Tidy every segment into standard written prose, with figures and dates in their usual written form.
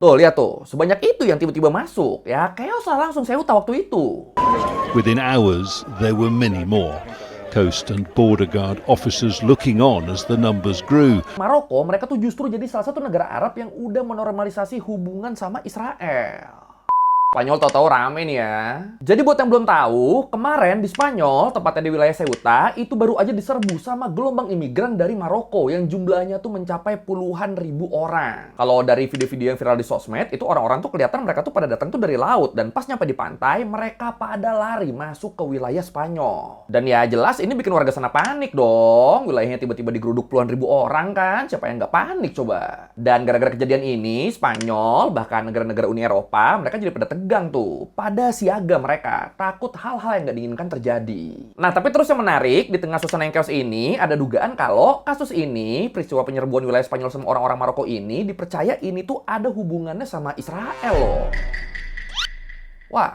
Tuh, lihat tuh. Sebanyak itu yang tiba-tiba masuk. Ya, chaos lah langsung Ceuta waktu itu. Within hours, there were many more. Coast and Border Guard officers looking on as the numbers grew. Maroko, mereka tuh justru jadi salah satu negara Arab yang udah menormalisasi hubungan sama Israel. Spanyol tahu-tahu rame nih ya. Jadi buat yang belum tahu, kemarin di Spanyol, tepatnya di wilayah Ceuta, itu baru aja diserbu sama gelombang imigran dari Maroko yang jumlahnya tuh mencapai puluhan ribu orang. Kalau dari video-video yang viral di sosmed, itu orang-orang tuh kelihatan mereka tuh pada datang tuh dari laut, dan pas nyampe di pantai, mereka pada lari masuk ke wilayah Spanyol. Dan ya jelas ini bikin warga sana panik dong. Wilayahnya tiba-tiba digeruduk puluhan ribu orang kan, siapa yang nggak panik coba? Dan gara-gara kejadian ini, Spanyol, bahkan negara-negara Uni Eropa, mereka jadi pada tegang tuh, pada siaga mereka, takut hal-hal yang nggak diinginkan terjadi. Nah, tapi terus yang menarik, di tengah suasana yang chaos ini, ada dugaan kalau kasus ini, peristiwa penyerbuan wilayah Spanyol sama orang-orang Maroko ini, dipercaya ini tuh ada hubungannya sama Israel loh. Wah,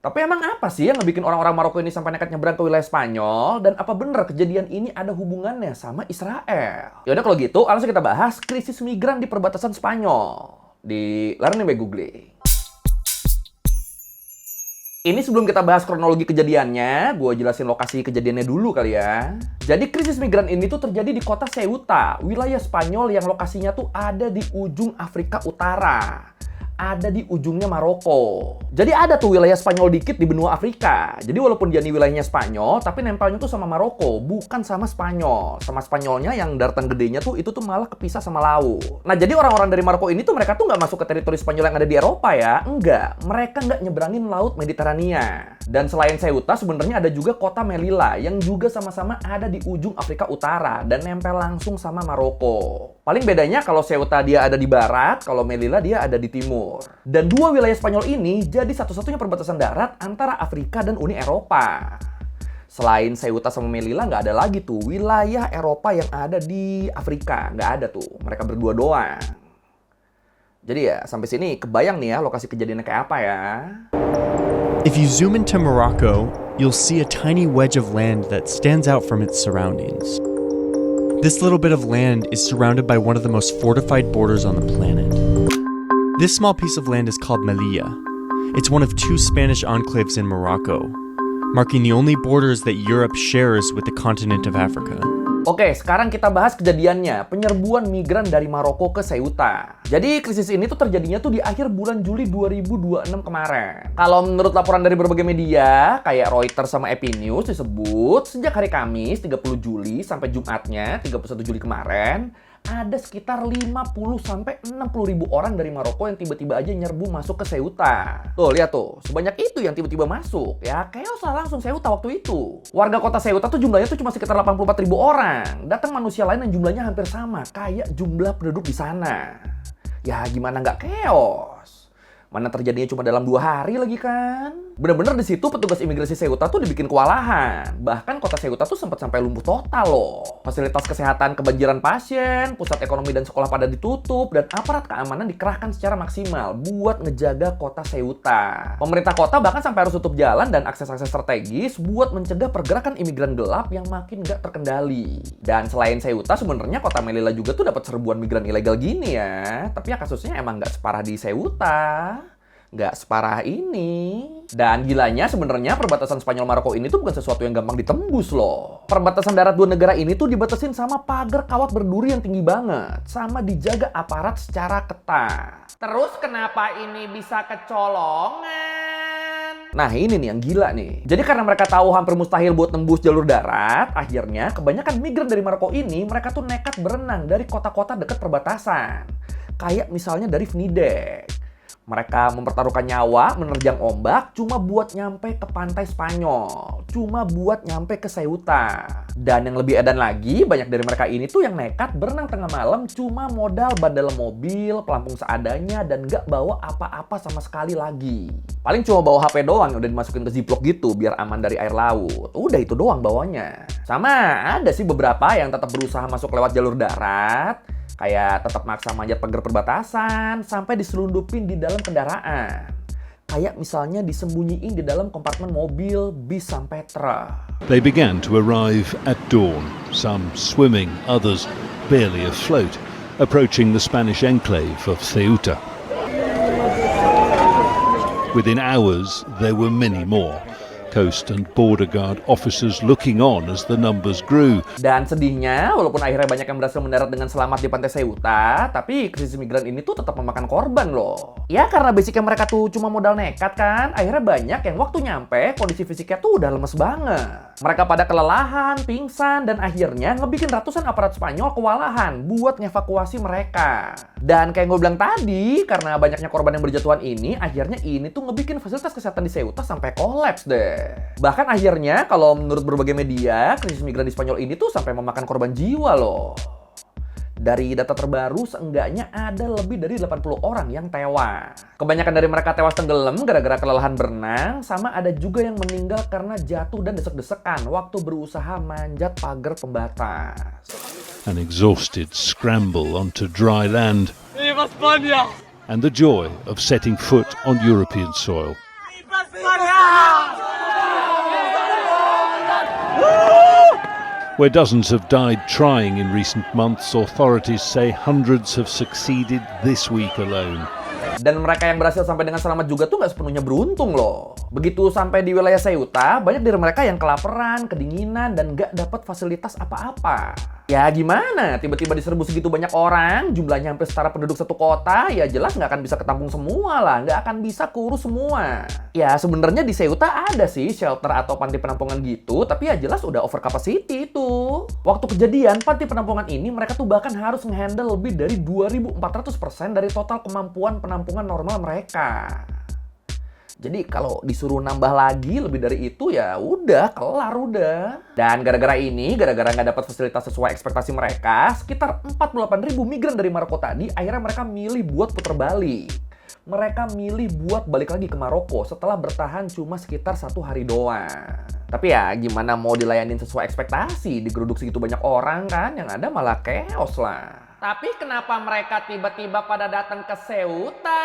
tapi emang apa sih yang ngebikin orang-orang Maroko ini sampai nekat nyebrang ke wilayah Spanyol? Dan apa bener kejadian ini ada hubungannya sama Israel? Yaudah kalau gitu, langsung kita bahas krisis migran di perbatasan Spanyol. Di Learning by Google. Ini sebelum kita bahas kronologi kejadiannya, gue jelasin lokasi kejadiannya dulu kali ya. Jadi krisis migran ini tuh terjadi di kota Ceuta, wilayah Spanyol yang lokasinya tuh ada di ujung Afrika Utara. Ada di ujungnya Maroko. Jadi ada tuh wilayah Spanyol dikit di benua Afrika. Jadi walaupun dia di wilayahnya Spanyol, tapi nempelnya tuh sama Maroko, bukan sama Spanyol. Sama Spanyolnya yang daratan gedenya tuh itu tuh malah kepisah sama laut. Nah jadi orang-orang dari Maroko ini tuh mereka tuh nggak masuk ke teritori Spanyol yang ada di Eropa ya. Enggak, mereka nggak nyebrangin laut Mediterania. Dan selain Ceuta sebenarnya ada juga kota Melilla yang juga sama-sama ada di ujung Afrika Utara dan nempel langsung sama Maroko. Paling bedanya kalau Ceuta dia ada di barat, kalau Melilla dia ada di timur. Dan dua wilayah Spanyol ini jadi satu-satunya perbatasan darat antara Afrika dan Uni Eropa. Selain Ceuta sama Melilla nggak ada lagi tuh wilayah Eropa yang ada di Afrika. Nggak ada tuh, mereka berdua doang. Jadi ya sampai sini kebayang nih ya lokasi kejadiannya kayak apa ya. If you zoom into Morocco, you'll see a tiny wedge of land that stands out from its surroundings. This little bit of land is surrounded by one of the most fortified borders on the planet. This small piece of land is called Melilla. It's one of two Spanish enclaves in Morocco, marking the only borders that Europe shares with the continent of Africa. Oke, sekarang kita bahas kejadiannya, penyerbuan migran dari Maroko ke Ceuta. Jadi krisis ini tuh terjadinya tuh di akhir bulan Juli 2026 kemarin. Kalau menurut laporan dari berbagai media, kayak Reuters sama AP News disebut, sejak hari Kamis 30 Juli sampai Jumatnya 31 Juli kemarin, ada sekitar 50-60 ribu orang dari Maroko yang tiba-tiba aja nyerbu masuk ke Ceuta. Tuh, lihat tuh. Sebanyak itu yang tiba-tiba masuk. Ya, chaos lah langsung Ceuta waktu itu. Warga kota Ceuta tuh jumlahnya tuh cuma sekitar 84 ribu orang. Datang manusia lain yang jumlahnya hampir sama. Kayak jumlah penduduk di sana. Ya, gimana nggak chaos? Mana terjadinya cuma dalam 2 hari lagi kan? Bener-bener di situ petugas imigrasi Ceuta tuh dibikin kewalahan. Bahkan kota Ceuta tuh sempat sampai lumpuh total loh. Fasilitas kesehatan kebanjiran pasien, pusat ekonomi dan sekolah pada ditutup, dan aparat keamanan dikerahkan secara maksimal buat ngejaga kota Ceuta. Pemerintah kota bahkan sampai harus tutup jalan dan akses-akses strategis buat mencegah pergerakan imigran gelap yang makin nggak terkendali. Dan selain Ceuta, sebenarnya kota Melilla juga tuh dapat serbuan migran ilegal gini ya. Tapi ya kasusnya emang nggak separah di Ceuta. Nggak separah ini. Dan gilanya sebenarnya perbatasan Spanyol Maroko ini tuh bukan sesuatu yang gampang ditembus loh. Perbatasan darat dua negara ini tuh dibatasin sama pagar kawat berduri yang tinggi banget. Sama dijaga aparat secara ketat. Terus kenapa ini bisa kecolongan? Nah ini nih yang gila nih. Jadi karena mereka tahu hampir mustahil buat tembus jalur darat, akhirnya kebanyakan migran dari Maroko ini mereka tuh nekat berenang dari kota-kota dekat perbatasan. Kayak misalnya dari Venedig. Mereka mempertaruhkan nyawa, menerjang ombak, cuma buat nyampe ke pantai Spanyol. Cuma buat nyampe ke Ceuta. Dan yang lebih edan lagi, banyak dari mereka ini tuh yang nekat berenang tengah malam cuma modal ban dalam mobil, pelampung seadanya, dan nggak bawa apa-apa sama sekali lagi. Paling cuma bawa HP doang yang udah dimasukin ke ziplock gitu, biar aman dari air laut. Udah itu doang bawanya. Sama, ada sih beberapa yang tetap berusaha masuk lewat jalur darat. Kayak tetap maksa manjat pagar perbatasan sampai diselundupin di dalam kendaraan. Kayak misalnya disembunyiin di dalam kompartemen mobil, bis sampai truk. They began to arrive at dawn, some swimming, others barely afloat, approaching the Spanish enclave of Ceuta. Within hours, there were many more. Coast and Border Guard officers looking on as the numbers grew. Dan sedihnya, walaupun akhirnya banyak yang berhasil mendarat dengan selamat di pantai Ceuta, tapi krisis migran ini tuh tetap memakan korban loh. Ya karena basicnya mereka tuh cuma modal nekat kan, akhirnya banyak yang waktu nyampe kondisi fisiknya tuh udah lemes banget. Mereka pada kelelahan, pingsan, dan akhirnya ngebikin ratusan aparat Spanyol kewalahan buat ngevakuasi mereka. Dan kayak gue bilang tadi, karena banyaknya korban yang berjatuhan ini, akhirnya ini tuh ngebikin fasilitas kesehatan di Ceuta sampai kolaps deh. Bahkan akhirnya kalau menurut berbagai media, krisis migran di Spanyol ini tuh sampai memakan korban jiwa loh. Dari data terbaru, seenggaknya ada lebih dari 80 orang yang tewas. Kebanyakan dari mereka tewas tenggelam gara-gara kelelahan berenang, sama ada juga yang meninggal karena jatuh dan desek-desekan waktu berusaha manjat pagar pembatas. An exhausted scramble onto dry land. ¡Viva España! And the joy of setting foot on European soil. ¡Viva España! Where dozens have died trying in recent months, authorities say hundreds have succeeded this week alone. Dan mereka yang berhasil sampai dengan selamat juga tuh nggak sepenuhnya beruntung loh. Begitu sampai di wilayah Ceuta, banyak dari mereka yang kelaparan, kedinginan, dan nggak dapat fasilitas apa-apa. Ya gimana? Tiba-tiba diserbu segitu banyak orang, jumlahnya hampir setara penduduk satu kota, ya jelas nggak akan bisa ketampung semua lah, nggak akan bisa keurus semua. Ya sebenarnya di Ceuta ada sih shelter atau panti penampungan gitu, tapi ya jelas udah over capacity itu. Waktu kejadian, panti penampungan ini mereka tuh bahkan harus ngehandle lebih dari 2.400% dari total kemampuan penampungan normal mereka. Jadi kalau disuruh nambah lagi lebih dari itu ya udah kelar udah. Dan gara-gara nggak dapat fasilitas sesuai ekspektasi mereka, sekitar 48.000 migran dari Maroko tadi akhirnya mereka milih buat puter balik. Mereka milih buat balik lagi ke Maroko setelah bertahan cuma sekitar 1 hari doang. Tapi ya gimana mau dilayanin sesuai ekspektasi, digeruduk segitu banyak orang kan, yang ada malah chaos lah. Tapi kenapa mereka tiba-tiba pada datang ke Ceuta?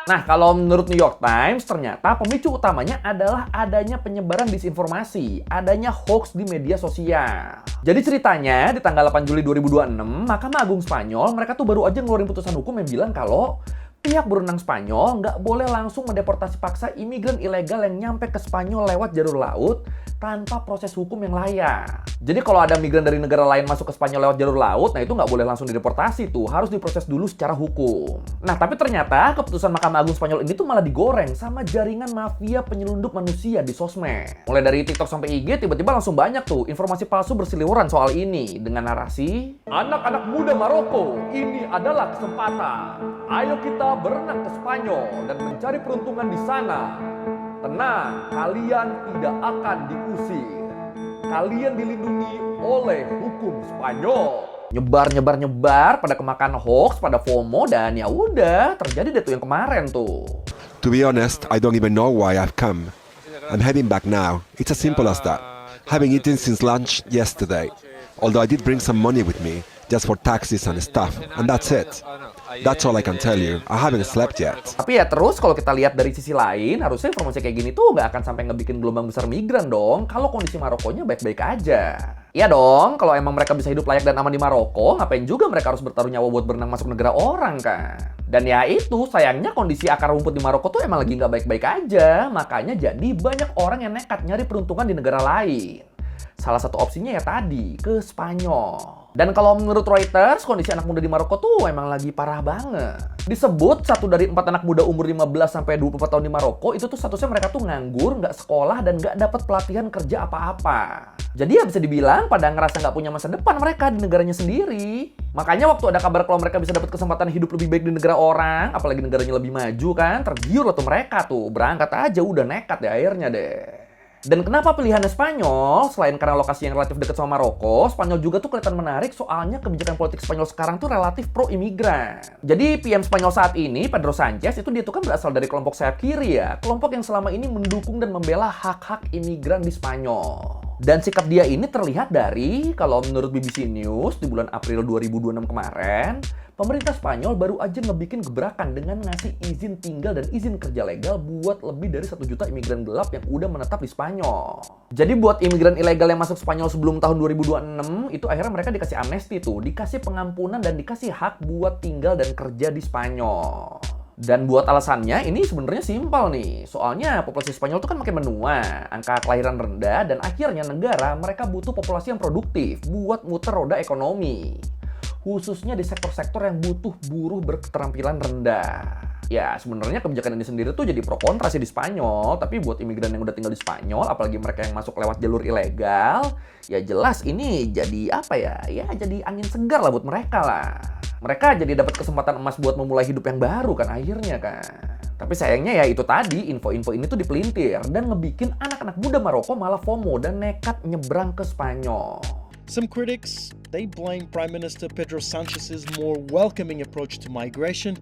Nah, kalau menurut New York Times, ternyata pemicu utamanya adalah adanya penyebaran disinformasi, adanya hoax di media sosial. Jadi ceritanya, di tanggal 8 Juli 2026, Mahkamah Agung Spanyol, mereka tuh baru aja ngeluarin putusan hukum yang bilang kalau pihak berenang Spanyol nggak boleh langsung mendeportasi paksa imigran ilegal yang nyampe ke Spanyol lewat jalur laut tanpa proses hukum yang layak. Jadi kalau ada migran dari negara lain masuk ke Spanyol lewat jalur laut, nah itu nggak boleh langsung dideportasi tuh, harus diproses dulu secara hukum. Nah tapi ternyata keputusan Mahkamah Agung Spanyol ini tuh malah digoreng sama jaringan mafia penyelundup manusia di sosmed. Mulai dari TikTok sampai IG, tiba-tiba langsung banyak tuh informasi palsu berseliweran soal ini dengan narasi, anak-anak muda Maroko, ini adalah kesempatan. Ayo kita berenang ke Spanyol dan mencari peruntungan di sana. Tenang, kalian tidak akan diusir. Kalian dilindungi oleh hukum Spanyol. Nyebar pada kemakan hoax, pada FOMO, dan ya udah terjadi deh tuh yang kemarin tuh. To be honest, I don't even know why I've come. I'm heading back now. It's as simple as that. Having eaten since lunch yesterday. Although I did bring some money with me, just for taxis and stuff, and that's it. That's all I can tell you. I haven't slept yet. Tapi ya terus kalau kita lihat dari sisi lain, harusnya informasi kayak gini tuh nggak akan sampai ngebikin gelombang besar migran dong, kalau kondisi Marokonya baik-baik aja. Iya dong, kalau emang mereka bisa hidup layak dan aman di Maroko, ngapain juga mereka harus bertaruh nyawa buat berenang masuk negara orang kan? Dan ya itu, sayangnya kondisi akar rumput di Maroko tuh emang lagi nggak baik-baik aja, makanya jadi banyak orang yang nekat nyari peruntungan di negara lain. Salah satu opsinya ya tadi, ke Spanyol. Dan kalau menurut Reuters, kondisi anak muda di Maroko tuh emang lagi parah banget. Disebut 1 dari 4 anak muda umur 15 sampai 24 tahun di Maroko itu tuh statusnya mereka tuh nganggur, nggak sekolah, dan nggak dapat pelatihan kerja apa-apa. Jadi ya bisa dibilang pada ngerasa nggak punya masa depan mereka di negaranya sendiri. Makanya waktu ada kabar kalau mereka bisa dapat kesempatan hidup lebih baik di negara orang, apalagi negaranya lebih maju kan, tergiur lah tuh mereka tuh. Berangkat aja udah nekat deh akhirnya deh. Dan kenapa pilihannya Spanyol? Selain karena lokasi yang relatif dekat sama Maroko, Spanyol juga tuh kelihatan menarik soalnya kebijakan politik Spanyol sekarang tuh relatif pro-imigran. Jadi PM Spanyol saat ini, Pedro Sanchez, itu dia tuh kan berasal dari kelompok sayap kiri ya. Kelompok yang selama ini mendukung dan membela hak-hak imigran di Spanyol. Dan sikap dia ini terlihat dari, kalau menurut BBC News, di bulan April 2026 kemarin, pemerintah Spanyol baru aja ngebikin gebrakan dengan ngasih izin tinggal dan izin kerja legal buat lebih dari 1 juta imigran gelap yang udah menetap di Spanyol. Jadi buat imigran ilegal yang masuk Spanyol sebelum tahun 2026, itu akhirnya mereka dikasih amnesti tuh, dikasih pengampunan dan dikasih hak buat tinggal dan kerja di Spanyol. Dan buat alasannya ini sebenarnya simpel nih. Soalnya populasi Spanyol itu kan makin menua, angka kelahiran rendah, dan akhirnya negara mereka butuh populasi yang produktif buat muter roda ekonomi. Khususnya di sektor-sektor yang butuh buruh berketerampilan rendah. Ya sebenarnya kebijakan ini sendiri tuh jadi pro kontra sih di Spanyol, tapi buat imigran yang udah tinggal di Spanyol, apalagi mereka yang masuk lewat jalur ilegal, ya jelas ini jadi apa ya? Ya jadi angin segar lah buat mereka lah. Mereka jadi dapat kesempatan emas buat memulai hidup yang baru kan akhirnya kan. Tapi sayangnya ya itu tadi, info-info ini tuh dipelintir dan ngebikin anak-anak muda Maroko malah FOMO dan nekat nyebrang ke Spanyol. Some critics, they blame Prime Minister Pedro Sanchez's more welcoming approach to migration,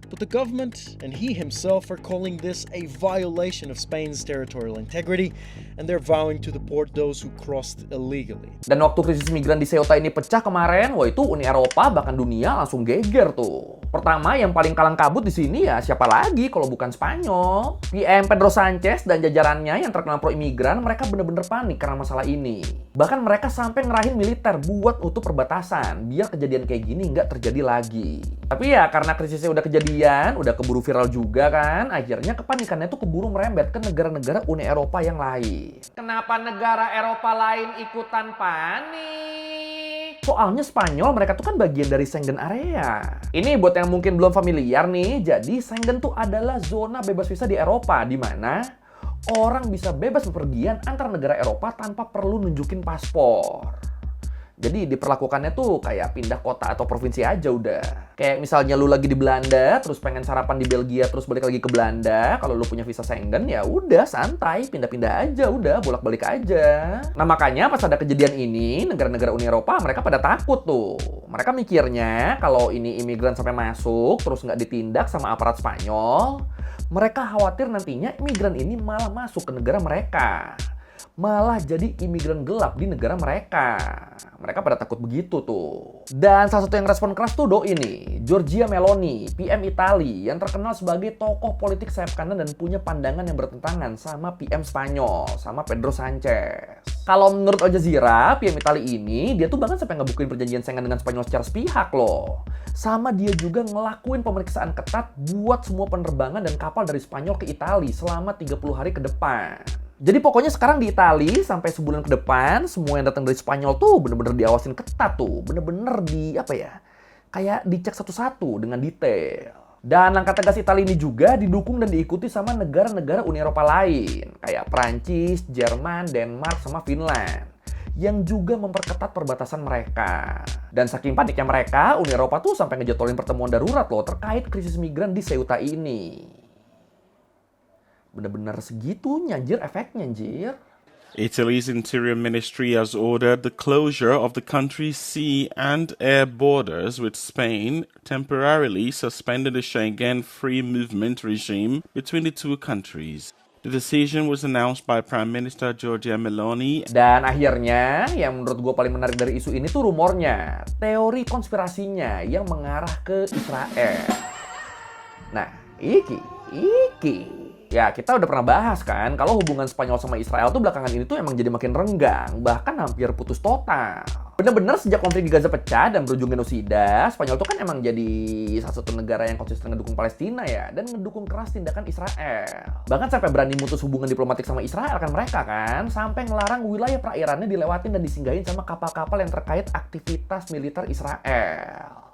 but the government and he himself are calling this a violation of Spain's territorial integrity, and they're vowing to deport those who crossed illegally. Dan waktu krisis migran di Ceuta ini pecah kemarin, wah itu Uni Eropa bahkan dunia langsung geger tuh. Pertama yang paling kalang kabut di sini ya siapa lagi kalau bukan Spanyol. PM Pedro Sanchez dan jajarannya yang terkenal pro imigran, mereka bener-bener panik karena masalah ini. Bahkan mereka sampai ngerahin militer buat nutup perbatasan biar kejadian kayak gini nggak terjadi lagi. Tapi ya karena krisisnya udah kejadian, udah keburu viral juga kan, akhirnya kepanikannya tuh keburu merembet ke negara-negara Uni Eropa yang lain. Kenapa negara Eropa lain ikutan panik? Soalnya Spanyol mereka tuh kan bagian dari Schengen area. Ini buat yang mungkin belum familiar nih, jadi Schengen tuh adalah zona bebas visa di Eropa, di mana orang bisa bebas bepergian antar negara Eropa tanpa perlu nunjukin paspor. Jadi diperlakukannya tuh kayak pindah kota atau provinsi aja udah. Kayak misalnya lu lagi di Belanda, terus pengen sarapan di Belgia, terus balik lagi ke Belanda. Kalau lu punya visa Schengen, ya udah santai, pindah-pindah aja, udah bolak-balik aja. Nah makanya pas ada kejadian ini, negara-negara Uni Eropa mereka pada takut tuh. Mereka mikirnya kalau ini imigran sampai masuk, terus nggak ditindak sama aparat Spanyol, mereka khawatir nantinya imigran ini malah masuk ke negara mereka. Malah jadi imigran gelap di negara mereka. Mereka pada takut begitu tuh. Dan salah satu yang respon keras tuh doi nih, Giorgia Meloni, PM Itali, yang terkenal sebagai tokoh politik sayap kanan dan punya pandangan yang bertentangan sama PM Spanyol, sama Pedro Sanchez. Kalau menurut Al Jazeera, PM Itali ini, dia tuh bahkan sampai ngebukuin perjanjian Schengen dengan Spanyol secara sepihak loh. Sama dia juga ngelakuin pemeriksaan ketat buat semua penerbangan dan kapal dari Spanyol ke Itali selama 30 hari ke depan. Jadi pokoknya sekarang di Itali sampai sebulan ke depan semua yang datang dari Spanyol tuh bener-bener diawasin ketat tuh, bener-bener di apa ya, kayak dicek satu-satu dengan detail. Dan langkah tegas Italia ini juga didukung dan diikuti sama negara-negara Uni Eropa lain kayak Prancis, Jerman, Denmark, sama Finland yang juga memperketat perbatasan mereka. Dan saking paniknya mereka, Uni Eropa tuh sampai ngejadwalin pertemuan darurat loh terkait krisis migran di Ceuta ini. Bener-bener segitunya anjir efeknya anjir. Italy's Interior Ministry has ordered the closure of the country's sea and air borders with Spain, temporarily suspended the Schengen free movement regime between the two countries. The decision was announced by Prime Minister Giorgia Meloni. Dan akhirnya, yang menurut gue paling menarik dari isu ini tuh rumornya, teori konspirasinya yang mengarah ke Israel. Nah, iki. Ya, kita udah pernah bahas kan, kalau hubungan Spanyol sama Israel tuh belakangan ini tuh emang jadi makin renggang, bahkan hampir putus total. Bener-bener sejak konflik di Gaza pecah dan berujung genosida, Spanyol tuh kan emang jadi salah satu negara yang konsisten ngedukung Palestina ya, dan ngedukung keras tindakan Israel. Bahkan sampai berani mutus hubungan diplomatik sama Israel kan mereka kan, sampai ngelarang wilayah perairannya dilewatin dan disinggahin sama kapal-kapal yang terkait aktivitas militer Israel.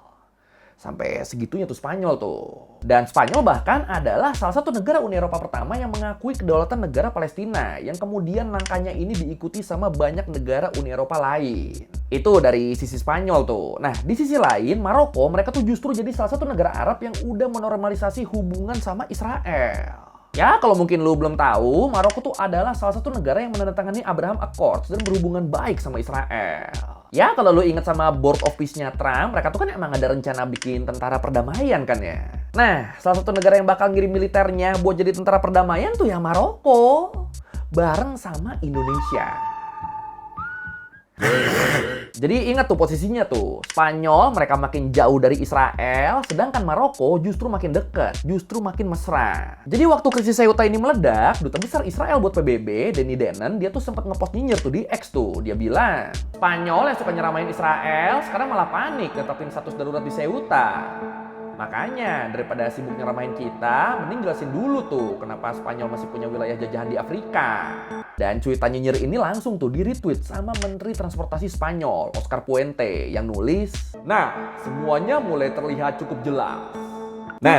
Sampai segitunya tuh Spanyol tuh. Dan Spanyol bahkan adalah salah satu negara Uni Eropa pertama yang mengakui kedaulatan negara Palestina, yang kemudian langkahnya ini diikuti sama banyak negara Uni Eropa lain. Itu dari sisi Spanyol tuh. Nah, di sisi lain, Maroko mereka tuh justru jadi salah satu negara Arab yang udah menormalisasi hubungan sama Israel. Ya, kalau mungkin lu belum tahu, Maroko tuh adalah salah satu negara yang menandatangani Abraham Accords dan berhubungan baik sama Israel. Ya, kalau lu ingat sama board of peace-nya Trump, mereka tuh kan emang ada rencana bikin tentara perdamaian kan ya. Nah, salah satu negara yang bakal ngirim militernya buat jadi tentara perdamaian tuh ya Maroko. Bareng sama Indonesia. Jadi ingat tuh posisinya tuh, Spanyol mereka makin jauh dari Israel, sedangkan Maroko justru makin dekat, justru makin mesra. Jadi waktu krisis Ceuta ini meledak, Duta Besar Israel buat PBB, Danny Danon, dia tuh sempat ngepost nyinyir tuh di X tuh. Dia bilang, Spanyol yang suka nyeramain Israel, sekarang malah panik netapin status darurat di Ceuta. Makanya daripada sibuk nyeramahin kita, mending jelasin dulu tuh kenapa Spanyol masih punya wilayah jajahan di Afrika. Dan cuitan nyinyir ini langsung tuh di-retweet sama Menteri Transportasi Spanyol, Oscar Puente, yang nulis, "Nah, semuanya mulai terlihat cukup jelas." Nah.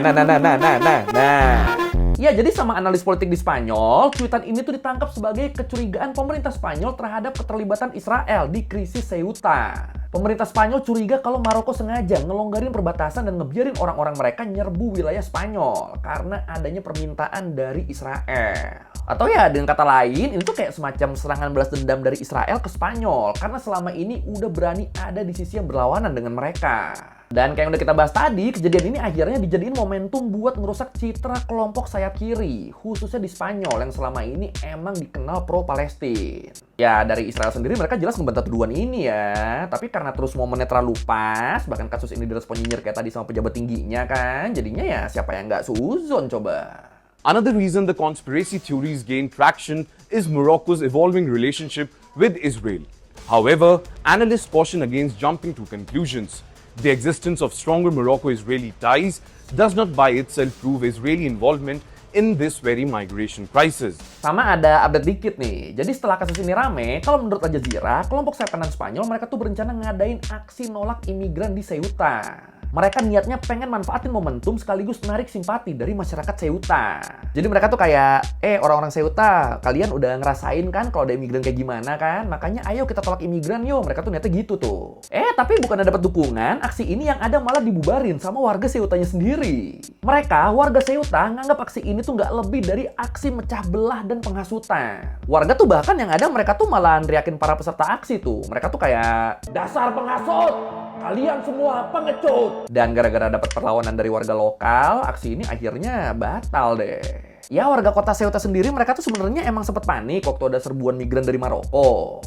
Ya, jadi sama analis politik di Spanyol, cuitan ini tuh ditangkap sebagai kecurigaan pemerintah Spanyol terhadap keterlibatan Israel di krisis Ceuta. Pemerintah Spanyol curiga kalau Maroko sengaja ngelonggarin perbatasan dan ngebiarin orang-orang mereka nyerbu wilayah Spanyol karena adanya permintaan dari Israel. Atau ya dengan kata lain, ini tuh kayak semacam serangan balas dendam dari Israel ke Spanyol karena selama ini udah berani ada di sisi yang berlawanan dengan mereka. Dan kayak yang udah kita bahas tadi, kejadian ini akhirnya dijadiin momentum buat ngerusak citra kelompok sayap kiri, khususnya di Spanyol yang selama ini emang dikenal pro-Palestina. Ya, dari Israel sendiri mereka jelas ngebantah tuduhan ini ya, tapi karena terus momennya terlalu pas, bahkan kasus ini direspon nyinyir kayak tadi sama pejabat tingginya kan, jadinya ya siapa yang nggak suzon coba. Another reason the conspiracy theories gain traction is Morocco's evolving relationship with Israel. However, analysts caution against jumping to conclusions. The existence of stronger Morocco-Israeli ties does not by itself prove Israeli involvement in this very migration crisis. Sama ada update dikit nih. Jadi setelah kasus ini rame, kalau menurut Al Jazeera, kelompok sayap kanan Spanyol mereka tuh berencana ngadain aksi nolak imigran di Ceuta. Mereka niatnya pengen manfaatin momentum sekaligus narik simpati dari masyarakat Ceuta. Jadi mereka tuh kayak, orang-orang Ceuta, kalian udah ngerasain kan kalau ada imigran kayak gimana kan? Makanya ayo kita tolak imigran yuk. Mereka tuh niatnya gitu tuh. Tapi bukan dapat dukungan, aksi ini yang ada malah dibubarin sama warga Ceutanya sendiri. Mereka, warga Ceuta, nganggap aksi ini tuh nggak lebih dari aksi mecah belah dan penghasutan. Warga tuh bahkan yang ada mereka tuh malah neriakin para peserta aksi tuh. Mereka tuh kayak, dasar penghasut! Kalian semua pengecut! Dan gara-gara dapat perlawanan dari warga lokal, aksi ini akhirnya batal deh. Ya, warga kota Ceuta sendiri mereka tuh sebenarnya emang sempat panik waktu ada serbuan migran dari Maroko.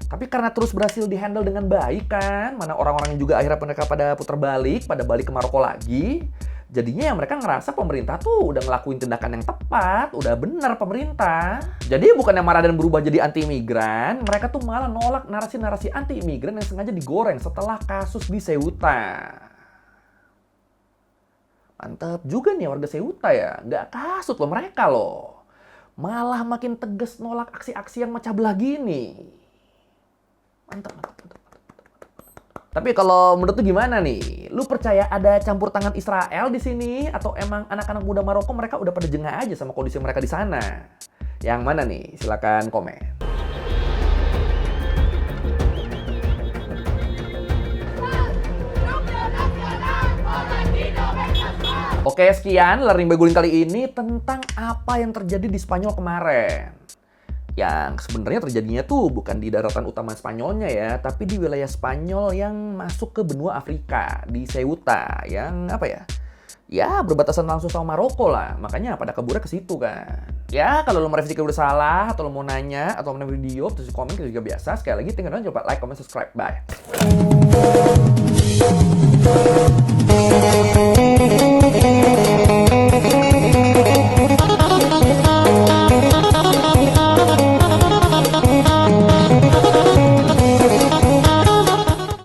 Tapi karena terus berhasil dihandle dengan baik kan, mana orang-orang juga akhirnya mereka pada putar balik, pada balik ke Maroko lagi. Jadinya ya mereka ngerasa pemerintah tuh udah ngelakuin tindakan yang tepat, udah bener pemerintah. Jadi bukan yang marah dan berubah jadi anti-imigran, mereka tuh malah nolak narasi-narasi anti-imigran yang sengaja digoreng setelah kasus di Ceuta. Mantap juga nih warga Ceuta ya, nggak kasut loh mereka loh. Malah makin tegas nolak aksi-aksi yang mecah belah gini. Mantap. Tapi kalau menurut lu gimana nih? Lu percaya ada campur tangan Israel di sini atau emang anak-anak muda Maroko mereka udah pada jengah aja sama kondisi mereka di sana? Yang mana nih? Silakan komen. Oke, sekian learning by Guling kali ini tentang apa yang terjadi di Spanyol kemarin. Yang sebenarnya terjadinya tuh bukan di daratan utama Spanyolnya ya, tapi di wilayah Spanyol yang masuk ke benua Afrika, di Ceuta, yang apa ya? Ya, berbatasan langsung sama Maroko lah. Makanya pada kaburnya ke situ kan. Ya, kalau lo merevisi udah salah, atau lo mau nanya, atau mau video, terus komen kita juga biasa. Sekali lagi, tinggal jangan lupa like, comment, subscribe. Bye.